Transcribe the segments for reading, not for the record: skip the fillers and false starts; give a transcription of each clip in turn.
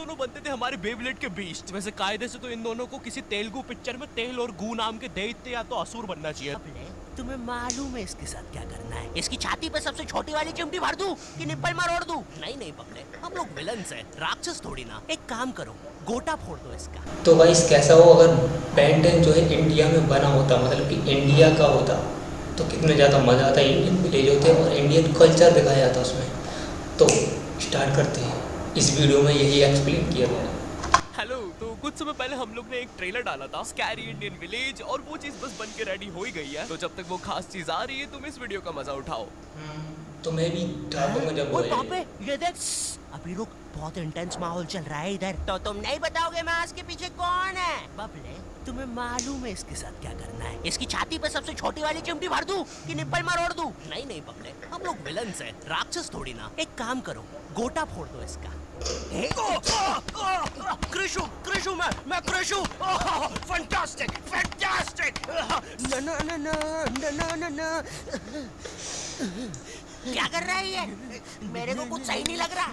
दोनों बनते थे हमारे बेब्लेड के बीस्ट। वैसे कायदे से तो इन दोनों को किसी तेलुगु पिक्चर में तेल और गू नाम के दैत्य या तो असुर बनना चाहिए। तुम्हें मालूम है इसके साथ क्या करना है? इसकी छाती पे सबसे छोटी वाली चिमटी भर दूं कि निप्पल मरोड़ दूं? नहीं नहीं बबले, हम लोग विलन्स हैं, राक्षस थोड़ी ना। एक काम करो, गोटा फोड़ दो इसका। तो गाइस कैसा हो अगर बेन 10 जो है इंडिया में बना होता, मतलब कि इंडिया का होता, तो कितना ज़्यादा मज़ा आता। इंडियन विलेज होते और इंडियन कल्चर दिखाया जाता उसमें। तो स्टार्ट करते हैं। इस वीडियो में यही एक्सप्लेन किया गया है। हेलो, तो कुछ समय पहले हम लोग ने एक ट्रेलर डाला था स्कैरी इंडियन विलेज, और वो चीज बस बन के रेडी हो ही गई है। तो जब तक वो खास चीज आ रही है तुम इस वीडियो का मजा उठाओ। तो मैं भी डाल दूंगा जब वो पापे ये देख, अभी रुक, बहुत इंटेंस माहौल चल रहा है इधर। तो तुम नहीं बताओगे मास्क के पीछे कौन है? बबले, तुम्हें मालूम है इसके साथ क्या करना है? इसकी छाती पे सबसे छोटी वाली चिमटी भर दूं कि निप्पल मरोड़ दूं? नहीं नहीं बबले, हम लोग विलन्स हैं, राक्षस थोड़ी ना। एक काम करो, गोटा फोड़ दो इसका। कृषु कृषु मैं कृषु, फैंटास्टिक फैंटास्टिक। ना ना ना ना ना ना ना। क्या कर रहा है ये? मेरे को कुछ सही नहीं लग रहा।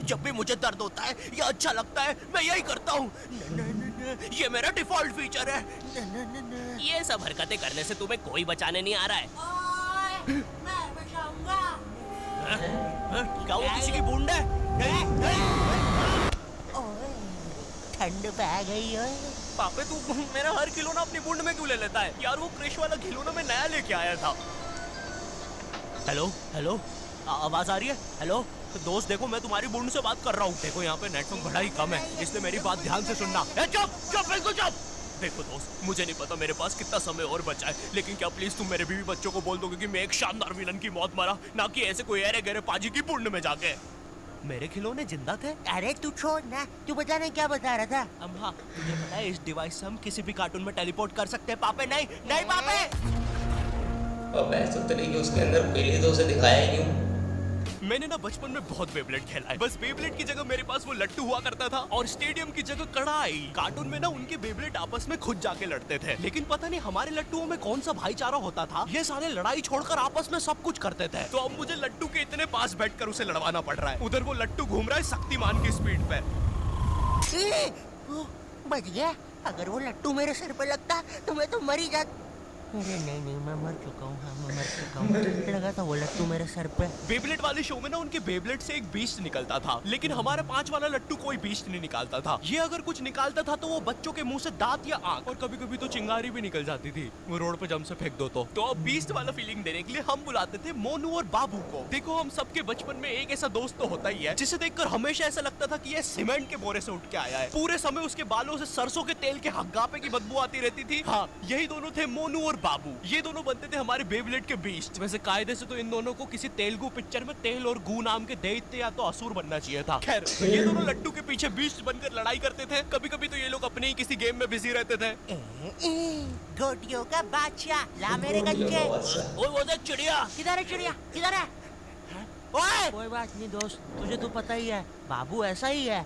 जब भी मुझे दर्द होता है या अच्छा लगता है मैं यही करता हूँ। ये मेरा डिफॉल्ट फीचर है। ये सब हरकतें करने से तुम्हें कोई बचाने नहीं आ रहा है। मैं बचाऊंगा। क्या वो किसी की बूंद है? ठंड पै गई है। पापे तू मेरा हर खिलौना अपनी बूंद में क्यों ले लेता है? यार वो क्रिश वाला खिलौना मैं नया लेके आया था। हेलो हेलो, आवाज आ रही है? हेलो दोस्त, देखो मैं तुम्हारी बूंद से बात कर रहा हूँ। देखो यहाँ पे नेटवर्क बड़ा ही कम है, इसलिए मेरी बात ध्यान से सुनना। चुप चुप बिल्कुल चुप। देखो दोस्त, मुझे नहीं पता मेरे पास कितना समय और बचा है, लेकिन क्या प्लीज तुम मेरे बीवी बच्चों को बोल दोगे कि मैं एक शानदार विलन की मौत मरा, ना कि ऐसे कोई अरे गहरे पाजी की बूंद में जाके। मेरे खिलौने जिंदा थे? अरे तू छोड़ ना, तू बता नहीं क्या बता रहा था? हाँ, तुझे पता है इस डिवाइस से हम किसी भी कार्टून में टेलीपोर्ट कर सकते हैं। पापे नहीं नहीं पापे। अब ऐसा तो नहीं कि उसके अंदर पहले तो उसे दिखाया ही क्यों। मैंने ना बचपन में बहुत बेब्लेड खेला है। बस बेब्लेड की जगह मेरे पास वो लट्टू हुआ करता था, और स्टेडियम की जगह कढ़ाई। कार्टून में ना उनके बेब्लेड आपस में खुद जाके लड़ते थे, लेकिन पता नहीं हमारे लट्टुओं में कौन सा भाईचारा होता था, ये सारे लड़ाई छोड़कर आपस में सब कुछ करते थे। तो अब मुझे लट्टू के इतने पास बैठकर उसे लड़वाना पड़ रहा है। उधर वो लट्टू घूम रहा है शक्तिमान की स्पीड पे। बच गया। अगर वो लट्टू मेरे सर पे लगता तो मैं तो मर ही जाता। अरे नहीं नहीं, मैं मर चुका हूँ। हाँ मैं मर चुका हूँ। लगा था वो लट्टू मेरे सर पे। बेब्लेड वाले शो में ना उनके बेब्लेड से एक बीस्ट निकलता था, लेकिन हमारा 5 वाला लट्टू कोई बीस्ट नहीं निकालता था। ये अगर कुछ निकालता था तो वो बच्चों के मुंह से दांत या आंख, और कभी कभी तो चिंगारी भी निकल जाती थी, वो रोड पे जम से फेंक दो तो अब बीस्ट वाला फीलिंग देने के लिए हम बुलाते थे मोनू और बाबू को। देखो हम सबके बचपन में एक ऐसा दोस्त तो होता ही है जिसे देखकर हमेशा ऐसा लगता था कि ये सीमेंट के बोरे से उठ के आया है। पूरे समय उसके बालों से सरसों के तेल के हग्गापे की बदबू आती रहती थी। हाँ, यही दोनों थे मोनू और बाबू। ये दोनों बनते थे हमारे बेब्लेड के बीस्ट। वैसे कायदे से तो इन दोनों को किसी तेलुगु पिक्चर में तेल और गू नाम के दैत्य या तो असुर बनना चाहिए था। खैर, ये दोनों लट्टू के पीछे बीस्ट बनकर लड़ाई करते थे। कभी कभी तो ये लोग अपने ही किसी गेम में बिजी रहते थे। गोटियों का बादशाह, ला मेरे कच्चे। ओए वो देख चिड़िया। किधर है चिड़िया? किधर है? ओए कोई बात नहीं दोस्त, तुझे तो पता ही है बाबू ऐसा ही है।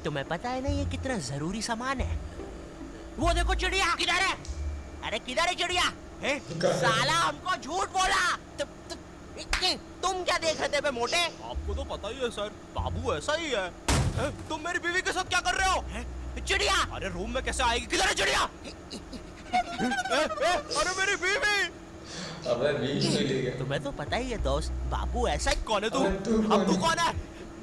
तुम्हें पता है ना ये कितना जरूरी सामान है? वो देखो चिड़िया किधर है? अरे किधर है चिड़िया? साला हमको झूठ बोला। तुम क्या देख रहे थे बे मोटे? आपको तो पता ही है सर, बाबू ऐसा ही है। तुम मेरी बीवी के साथ क्या कर रहे हो? चिड़िया अरे रूम में कैसे आएगी? किधर है चिड़िया? अरे मेरी बीवी। अबे बीच में ले गया। तुम्हें तो पता ही है दोस्त, बाबू ऐसा ही। कौन है तू? अब तू कौन है?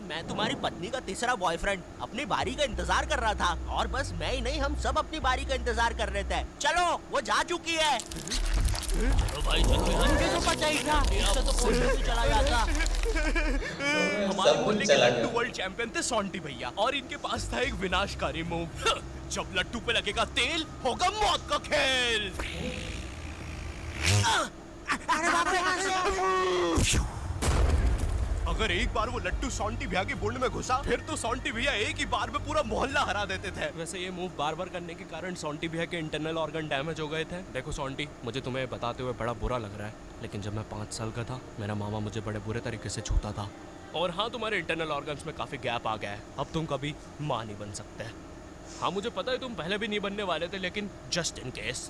मैं तुम्हारी पत्नी का तीसरा बॉयफ्रेंड, अपनी बारी का इंतजार कर रहा था। और बस मैं ही नहीं, हम सब अपनी बारी का इंतजार कर रहे थे। चलो वो जा चुकी है। चलो भाई मुझे तो पता ही था, इससे तो कोई भी चला जाता। हमारे मोहल्ले के लट्टू वर्ल्ड चैंपियन थे सॉन्टी भैया, और इनके पास था एक विनाशकारी मूव। जब लट्टू पे लगेगा तेल होगा मौत का खेल। अरे बाप रे, अगर एक बार वो लट्टू सॉन्टी भैया की बुंड में घुसा, फिर तो सॉन्टी भैया एक ही बार में पूरा मोहल्ला हरा देते थे। वैसे ये मूव बार बार करने के कारण सॉन्टी भैया के इंटरनल ऑर्गन डैमेज हो गए थे। देखो सॉन्टी, मुझे तुम्हें बताते हुए बड़ा बुरा लग रहा है, लेकिन जब मैं 5 साल का था मेरा मामा मुझे बड़े बुरे तरीके से छूता था। और हाँ, तुम्हारे इंटरनल ऑर्गन्स में काफी गैप आ गया है, अब तुम कभी माँ नहीं बन सकते। हाँ मुझे पता है तुम पहले भी नहीं बनने वाले थे, लेकिन जस्ट इन केस।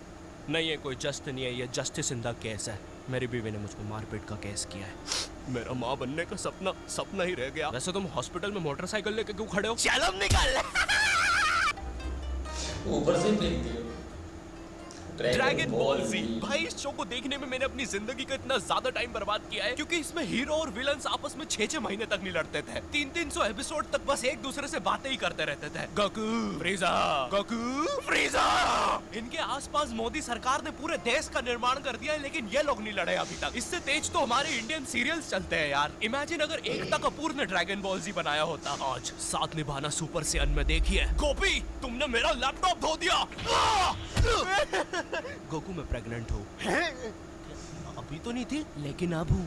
नहीं है कोई जस्ट नहीं है, ये जस्टिस इन द केस है। मेरी बीवी ने मुझ पर मारपीट का केस किया है। मेरा माँ बनने का सपना सपना ही रह गया। वैसे तुम हॉस्पिटल में मोटरसाइकिल लेके क्यों खड़े हो? चलो निकल। ऊपर से फेंक दियो। ड्रैगन बॉल जी। भाई इस शो को देखने में मैंने अपनी जिंदगी का इतना ज्यादा टाइम बर्बाद किया है क्योंकि इसमें हीरो और विलन्स आपस में 6-6 महीने तक नहीं लड़ते थे। 300 एपिसोड तक बस एक दूसरे से बातें ही करते रहते थे। Goku फ्रीजा, Goku फ्रीजा। इनके आसपास मोदी सरकार ने पूरे देश का निर्माण कर दिया है लेकिन ये लोग नहीं लड़े अभी तक। इससे तेज तो हमारे इंडियन सीरियल्स चलते हैं यार। इमेजिन अगर एकता कपूर ने ड्रैगन बॉल जी बनाया होता। आज साथ निभाना सुपर सेयन में देखिए। गोपी तुमने मेरा लैपटॉप धो दिया। गोकू मैं प्रेग्नेंट हूँ। अभी तो नहीं थी लेकिन अब हूँ।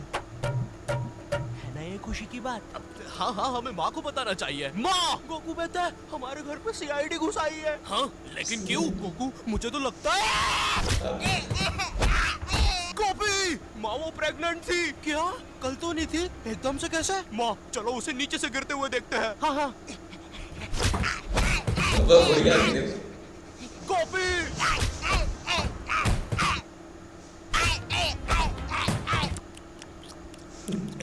है ना ये खुशी की बात? हाँ हाँ हमें माँ को बताना चाहिए। माँ गोकू कहता है हमारे घर पे सीआईडी घुस आई है। हाँ लेकिन क्यों? गोकू मुझे तो लगता है गोपी माँ वो प्रेग्नेंट थी। क्या? कल तो नहीं थी, एकदम से कैसे? माँ चलो उसे नीचे से गिरते हुए देखते हैं। हाँ हाँ गोपी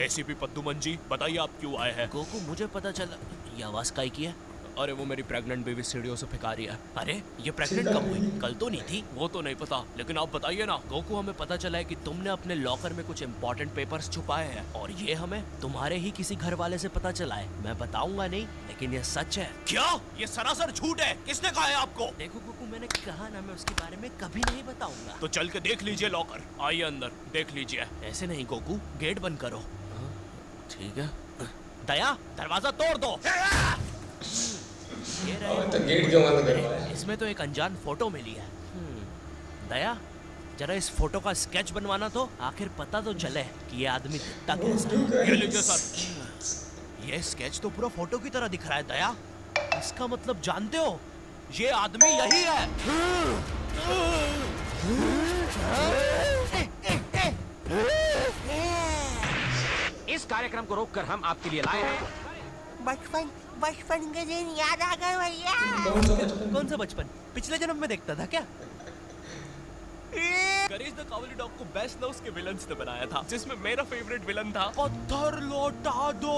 एसीपी पद्दुमन जी बताइए आप क्यों आए हैं? गोकू मुझे पता चला। ये आवाज काई की है? अरे वो मेरी प्रेग्नेंट बेबी सीढ़ियों से फेंका रही है। अरे ये प्रेग्नेंट कब हुई? कल तो नहीं थी। वो तो नहीं पता लेकिन आप बताइए ना। गोकू हमें पता चला है कि तुमने अपने लॉकर में कुछ इम्पोर्टेंट पेपर्स छुपाए हैं और ये हमें तुम्हारे ही किसी घर वाले से पता चला है। मैं बताऊंगा नहीं लेकिन ये सच है। क्या? ये सरासर झूठ है। किसने कहा है आपको? देखो गोकू मैंने कहा ना मैं उसके बारे में कभी नहीं बताऊंगा। तो चल के देख लीजिए लॉकर। आइए अंदर देख लीजिए। ऐसे नहीं गोकू, गेट बंद करो। ठीक है। दया दरवाजा तोड़ दो। ये तो गेट क्यों बंद करवाया? इसमें तो एक अनजान फोटो मिली है। दया जरा इस फोटो का स्केच बनवाना तो आखिर पता तो चले कि ये आदमी दिखता कैसा है। ये लीजिए सर। ये स्केच तो पूरा फोटो की तरह दिख रहा है दया। इसका मतलब जानते हो ये आदमी यही है। इस कार्यक्रम को रोककर हम आपके लिए लाए हैं बचपन के दिन याद आ गए भैया। कौन सा बचपन? पिछले जन्म में देखता था क्या? करेज द कावली डॉग को बेस्ट लव्स के विलन्स ने बनाया था जिसमें मेरा फेवरेट विलन था पत्थर लौटा दो।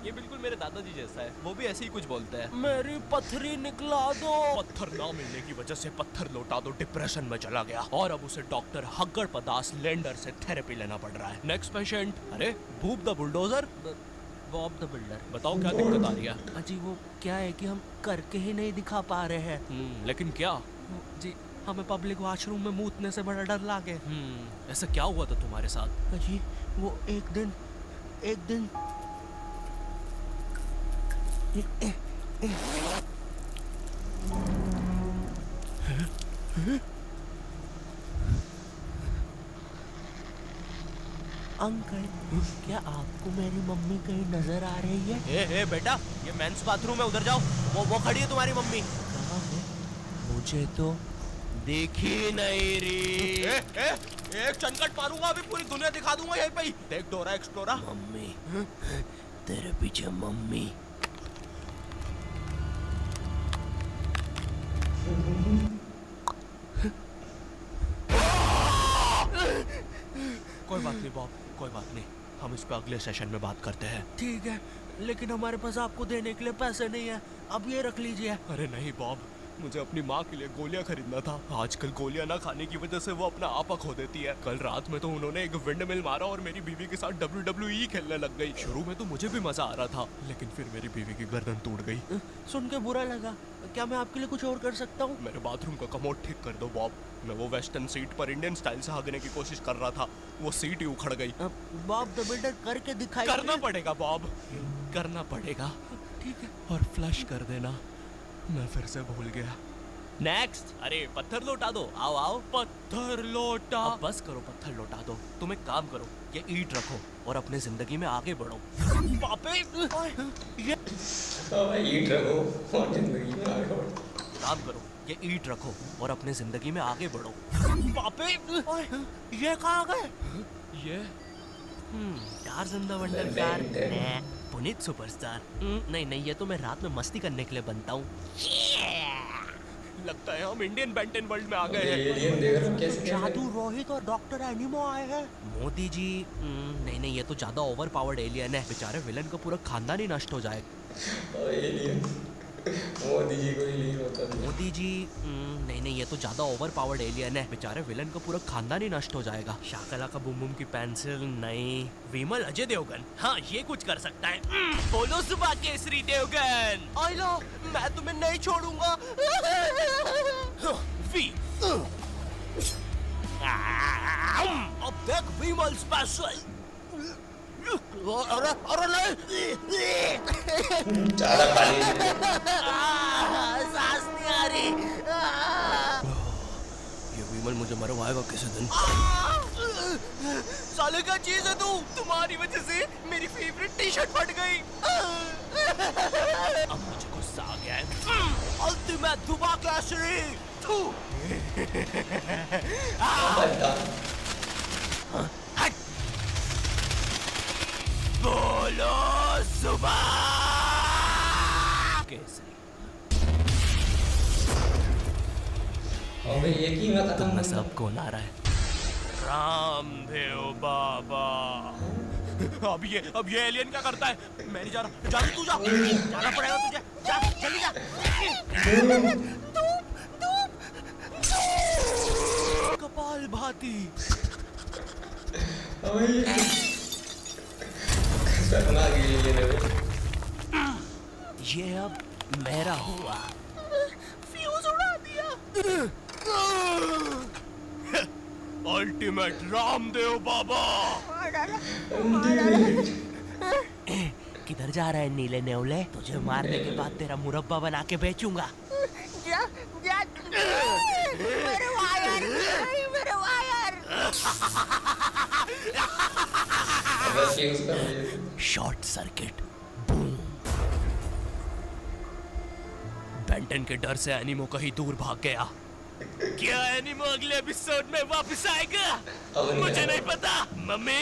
ये बिल्कुल मेरे दादाजी जैसा है। वो भी ऐसे ही कुछ बोलते हैं। मेरी पथरी निकला दो। पत्थर ना मिलने की वजह से पत्थर लौटा दो डिप्रेशन में चला गया और अब उसे डॉक्टर हग्गड़ पदास लेंडर से थेरेपी लेना पड़ रहा है। Next patient. अरे भूप the bulldozer. Bob the builder. बताओ क्या दिक्कत आ रही है? अजी वो क्या है कि हम करके ही नहीं दिखा पा रहे हैं। लेकिन क्या? जी हमें पब्लिक वॉशरूम में मूतने से बड़ा डर लागे। ऐसा क्या हुआ था तुम्हारे साथ? अजी वो एक दिन अंकल क्या आपको मेरी मम्मी कहीं नजर आ रही है? ए बेटा ये मेंस बाथरूम है, उधर जाओ। वो खड़ी है तुम्हारी मम्मी। कहाँ है? मुझे तो देखी नहीं रही। एक चनकट मारूंगा अभी पूरी दुनिया दिखा दूंगा यहीं पे ही। देख डोरा एक्सप्लोरा। मम्मी तेरे पीछे मम्मी। कोई बात नहीं बॉब, कोई बात नहीं। हम इस पे अगले सेशन में बात करते हैं। ठीक है लेकिन हमारे पास आपको देने के लिए पैसे नहीं है। अब ये रख लीजिए। अरे नहीं बॉब, मुझे अपनी माँ के लिए गोलियां खरीदना था। आजकल गोलियां ना खाने की वजह से वो अपना आपा खो देती है। कल रात में तो उन्होंने एक विंड मिल मारा और मेरी बीवी के साथ WWE खेलने लग गई। शुरू में तो मुझे भी मजा आ रहा था लेकिन फिर मेरी बीवी की गर्दन टूट गई। सुन के बुरा लगा। क्या मैं आपके लिए कुछ और कर सकता हूँ? मेरे बाथरूम का कमोड ठीक कर दो बॉब। मैं वो वेस्टर्न सीट पर इंडियन स्टाइल से भागने की कोशिश कर रहा था, वो सीट ही उखड़ गई। बॉब द बिल्डर करके दिखाई। करना पड़ेगा बॉब, करना पड़ेगा। ठीक है। और फ्लश कर देना। मैं फिर से भूल गया। नेक्स्ट। अरे पत्थर लौटा दो। आओ आओ। पत्थर लौटा। अब बस करो, पत्थर लौटा दो। तुम एक काम करो, ये ईंट रखो और अपने जिंदगी में आगे बढ़ो। पापे ये ईट रखो और जिंदगी में आगे बढ़ो। काम करो, ये ईंट रखो और अपने जिंदगी में आगे बढ़ो। पापे ये कहाँ गए? ये Tarzan the wonder car. Puneet superstar. नहीं नहीं, ये तो मैं रात में मस्ती करने के लिए बनता हूँ। लगता है हम इंडियन बेंटन वर्ल्ड में आ गए हैं। एलियन देख रहे हो कैसे कैसे जादू रोहित और डॉक्टर एनिमो आए हैं। मोदी जी नहीं नहीं, ये तो ज्यादा ओवर पावर्ड एलियन है, बेचारे विलन का पूरा खानदान ही नष्ट हो जाएगा। और एलियन मोदी जी को ही नहीं होता था। मोदी जी नहीं नहीं, ये तो ज्यादा ओवर पावर्ड एलियन है, बेचारे विलन का पूरा खानदान ही नष्ट हो जाएगा। शाकला का बुम बुम की पेंसिल नहीं। विमल अजय देवगन, हाँ ये कुछ कर सकता है। बोलो सुबह केसरी देवगन। आइलो, मैं तुम्हें नहीं छोड़ूंगा। वी अब देख विमल स्पेशल। अरे अरे नहीं, ज्यादा खाली सांस नहीं आ रही। ये विमल मुझे मरवाएगा किसी दिन। साले क्या चीज है तू? तुम्हारी वजह से मेरी फेवरेट टी शर्ट फट गई। अब मुझे गुस्सा आ गया है। अल्टीमेट दुबा केसरी। थू। बोलो सुबह केसरी। अबे एक ही में खत्म तुम हो सब कौन आ रहा है? रामदेव बाबा। अब ये एलियन क्या करता है? मैं नहीं जा रहा। जा तू जा। जाना पड़ेगा तुझे। जा जल्दी जा। कपाल भाती। खतरनाक एलियन है वो। ये अब मेरा हुआ। फ्यूज उड़ा दिया। अल्टीमेट रामदेव बाबा। किधर जा रहा है नीले नेवले? तुझे मारने के बाद तेरा मुरब्बा बना के बेचूंगा। मेरे वायर, मेरे वायर। बस फ्यूज कर दिए। Short circuit, boom. बेंटन के डर से एनिमो कहीं दूर भाग गया। क्या एनिमो अगले एपिसोड में वापस आएगा? अब नहीं मुझे आएगा। नहीं पता। मम्मी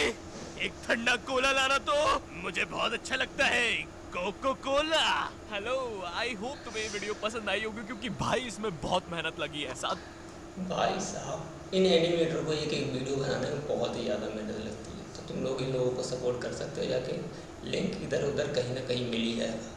एक ठंडा कोला लाना तो मुझे बहुत अच्छा लगता है। Coca Cola. Hello, I hope तुम्हें ये वीडियो पसंद आई होगी क्योंकि भाई इसमें बहुत मेहनत लगी है साथ। भाई साहब, इन एनिमेटर को एक एक वीडियो बनाने में बहुत ही ज़्यादा मेहनत लगती है, तो तुम लोग इन लोगों को सपोर्ट कर सकते हो जाके। लिंक इधर उधर कहीं ना कहीं मिल ही जाएगा।